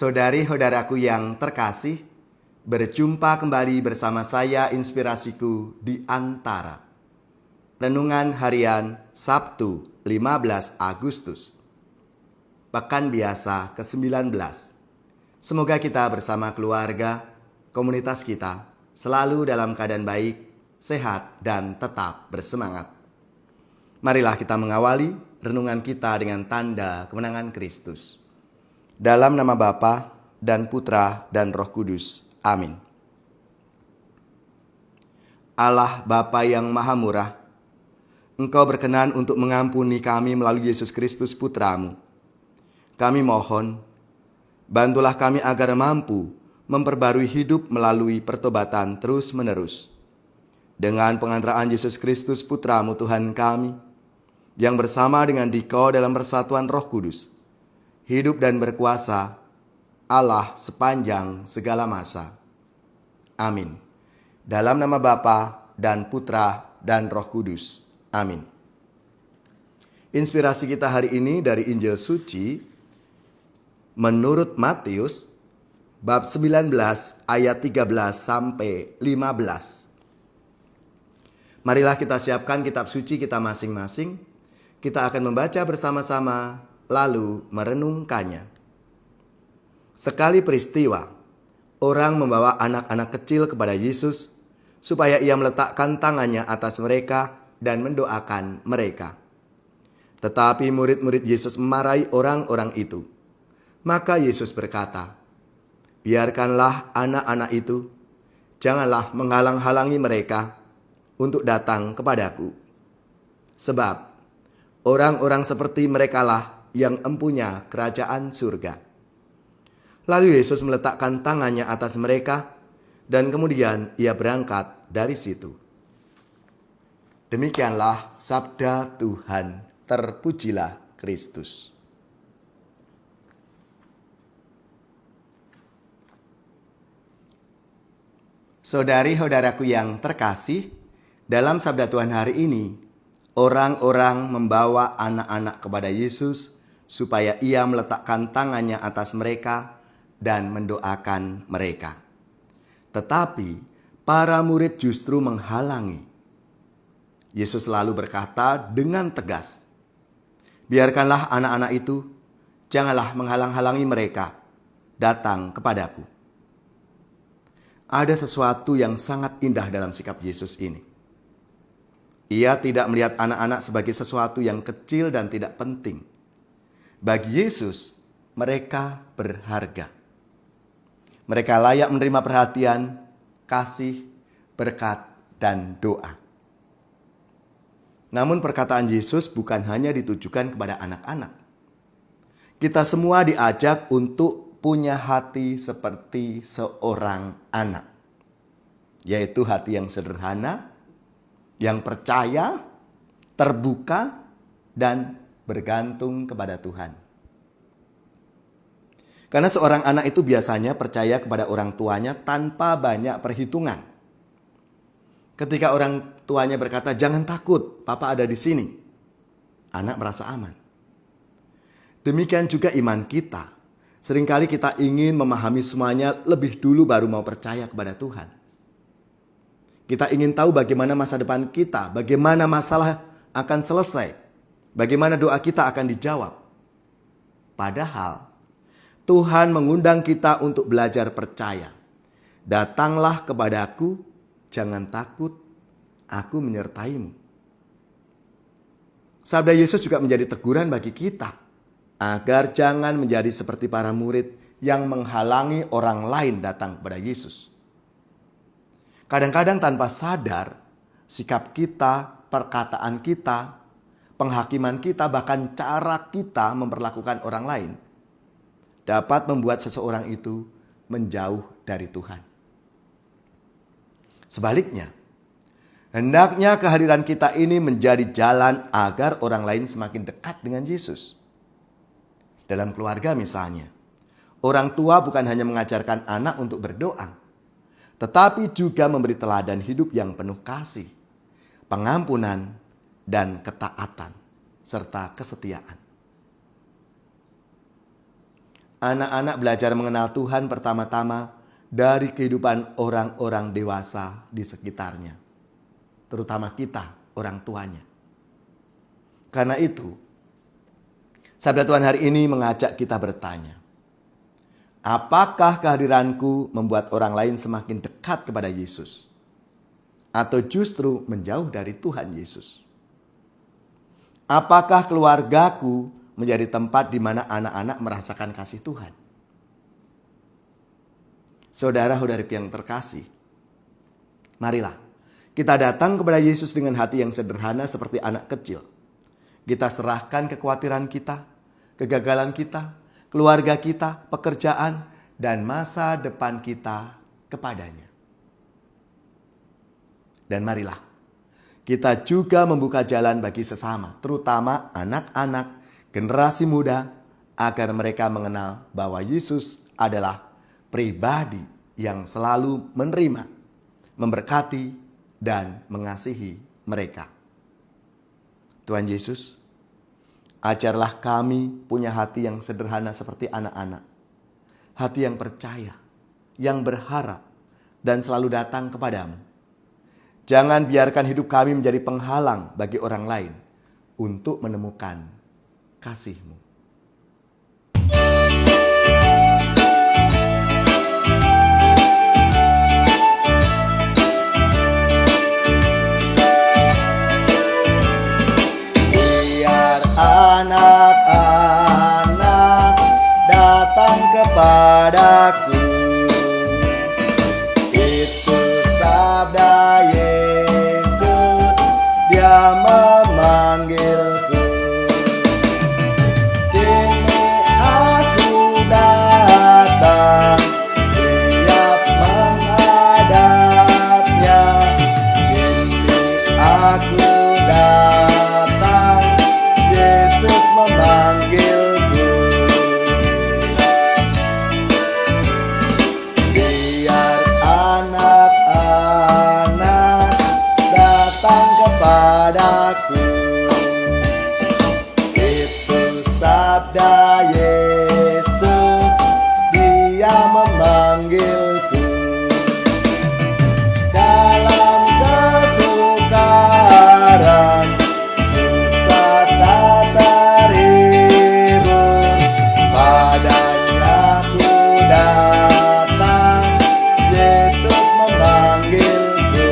Saudari-saudaraku yang terkasih, berjumpa kembali bersama saya Inspirasiku di Antara. Renungan Harian Sabtu 15 Agustus. Pekan biasa ke-19. Semoga kita bersama keluarga, komunitas kita, selalu dalam keadaan baik, sehat, dan tetap bersemangat. Marilah kita mengawali renungan kita dengan tanda kemenangan Kristus. Dalam nama Bapa dan Putra dan Roh Kudus. Amin. Allah Bapa yang Maha Murah, Engkau berkenan untuk mengampuni kami melalui Yesus Kristus Putra-Mu. Kami mohon, bantulah kami agar mampu memperbarui hidup melalui pertobatan terus-menerus. Dengan pengantaraan Yesus Kristus Putra-Mu Tuhan kami, yang bersama dengan Dikau dalam persatuan Roh Kudus, hidup dan berkuasa Allah sepanjang segala masa. Amin. Dalam nama Bapa dan Putra dan Roh Kudus. Amin. Inspirasi kita hari ini dari Injil Suci menurut Matius bab 19 ayat 13 sampai 15. Marilah kita siapkan kitab suci kita masing-masing. Kita akan membaca bersama-sama lalu merenungkannya. Sekali peristiwa, orang membawa anak-anak kecil kepada Yesus supaya ia meletakkan tangannya atas mereka dan mendoakan mereka. Tetapi murid-murid Yesus memarahi orang-orang itu. Maka Yesus berkata, "Biarkanlah anak-anak itu, janganlah menghalang-halangi mereka untuk datang kepadaku. Sebab orang-orang seperti merekalah yang empunya kerajaan surga." Lalu Yesus meletakkan tangannya atas mereka dan kemudian ia berangkat dari situ. Demikianlah sabda Tuhan. Terpujilah Kristus. Saudari-saudaraku yang terkasih, dalam sabda Tuhan hari ini, orang-orang membawa anak-anak kepada Yesus supaya ia meletakkan tangannya atas mereka dan mendoakan mereka. Tetapi para murid justru menghalangi. Yesus lalu berkata dengan tegas, "Biarkanlah anak-anak itu, janganlah menghalang-halangi mereka datang kepadaku." Ada sesuatu yang sangat indah dalam sikap Yesus ini. Ia tidak melihat anak-anak sebagai sesuatu yang kecil dan tidak penting. Bagi Yesus, mereka berharga. Mereka layak menerima perhatian, kasih, berkat, dan doa. Namun perkataan Yesus bukan hanya ditujukan kepada anak-anak. Kita semua diajak untuk punya hati seperti seorang anak. Yaitu hati yang sederhana, yang percaya, terbuka, dan bergantung kepada Tuhan. Karena seorang anak itu biasanya percaya kepada orang tuanya tanpa banyak perhitungan. Ketika orang tuanya berkata, "Jangan takut, Papa ada di sini," anak merasa aman. Demikian juga iman kita. Seringkali kita ingin memahami semuanya lebih dulu baru mau percaya kepada Tuhan. Kita ingin tahu bagaimana masa depan kita, bagaimana masalah akan selesai, bagaimana doa kita akan dijawab. Padahal Tuhan mengundang kita untuk belajar percaya. "Datanglah kepadaku, jangan takut, aku menyertaimu." Sabda Yesus juga menjadi teguran bagi kita, agar jangan menjadi seperti para murid yang menghalangi orang lain datang kepada Yesus. Kadang-kadang tanpa sadar, sikap kita, perkataan kita, penghakiman kita, bahkan cara kita memperlakukan orang lain dapat membuat seseorang itu menjauh dari Tuhan. Sebaliknya, hendaknya kehadiran kita ini menjadi jalan agar orang lain semakin dekat dengan Yesus. Dalam keluarga misalnya, orang tua bukan hanya mengajarkan anak untuk berdoa, tetapi juga memberi teladan hidup yang penuh kasih, pengampunan, dan ketaatan, serta kesetiaan. anak-anak belajar mengenal Tuhan pertama-tama dari kehidupan orang-orang dewasa di sekitarnya, terutama kita, orang tuanya. Karena itu, Sabda Tuhan hari ini mengajak kita bertanya, apakah kehadiranku membuat orang lain semakin dekat kepada Yesus? Atau justru menjauh dari Tuhan Yesus? Apakah keluargaku menjadi tempat di mana anak-anak merasakan kasih Tuhan? Saudara-saudariku yang terkasih, marilah kita datang kepada Yesus dengan hati yang sederhana seperti anak kecil. Kita serahkan kekhawatiran kita, kegagalan kita, keluarga kita, pekerjaan, dan masa depan kita kepadanya. Dan marilah kita juga membuka jalan bagi sesama, terutama anak-anak, generasi muda, agar mereka mengenal bahwa Yesus adalah pribadi yang selalu menerima, memberkati, dan mengasihi mereka. Tuhan Yesus, ajarlah kami punya hati yang sederhana seperti anak-anak. Hati yang percaya, yang berharap, dan selalu datang kepadamu. Jangan biarkan hidup kami menjadi penghalang bagi orang lain untuk menemukan kasih-Mu. Biar anak-anak datang kepadaku, itu sabda Yesus, Dia memanggilku. Kini aku datang, siap menghadapnya. Kini aku datang, Yesus memanggilku. Biar anak-anak datang kepadaku, itu sabda Yesus, Dia memanggilku. Dalam kesukaran, susah tak terhibur, padanya ku datang, Yesus memanggilku.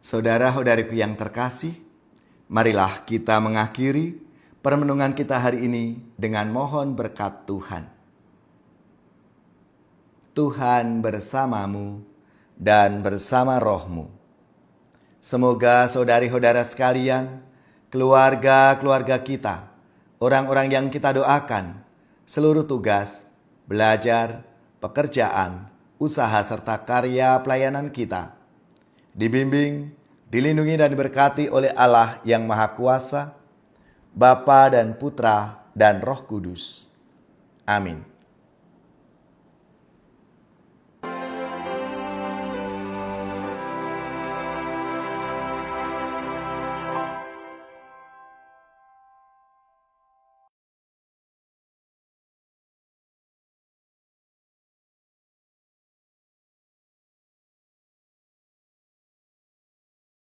Saudara-saudariku yang terkasih, marilah kita mengakhiri permenungan kita hari ini dengan mohon berkat Tuhan. Tuhan bersamamu dan bersama rohmu. Semoga saudari-saudara sekalian, keluarga-keluarga kita, orang-orang yang kita doakan, seluruh tugas, belajar, pekerjaan, usaha serta karya pelayanan kita dibimbing, dilindungi dan diberkati oleh Allah yang Maha Kuasa, Bapa dan Putra dan Roh Kudus. Amin.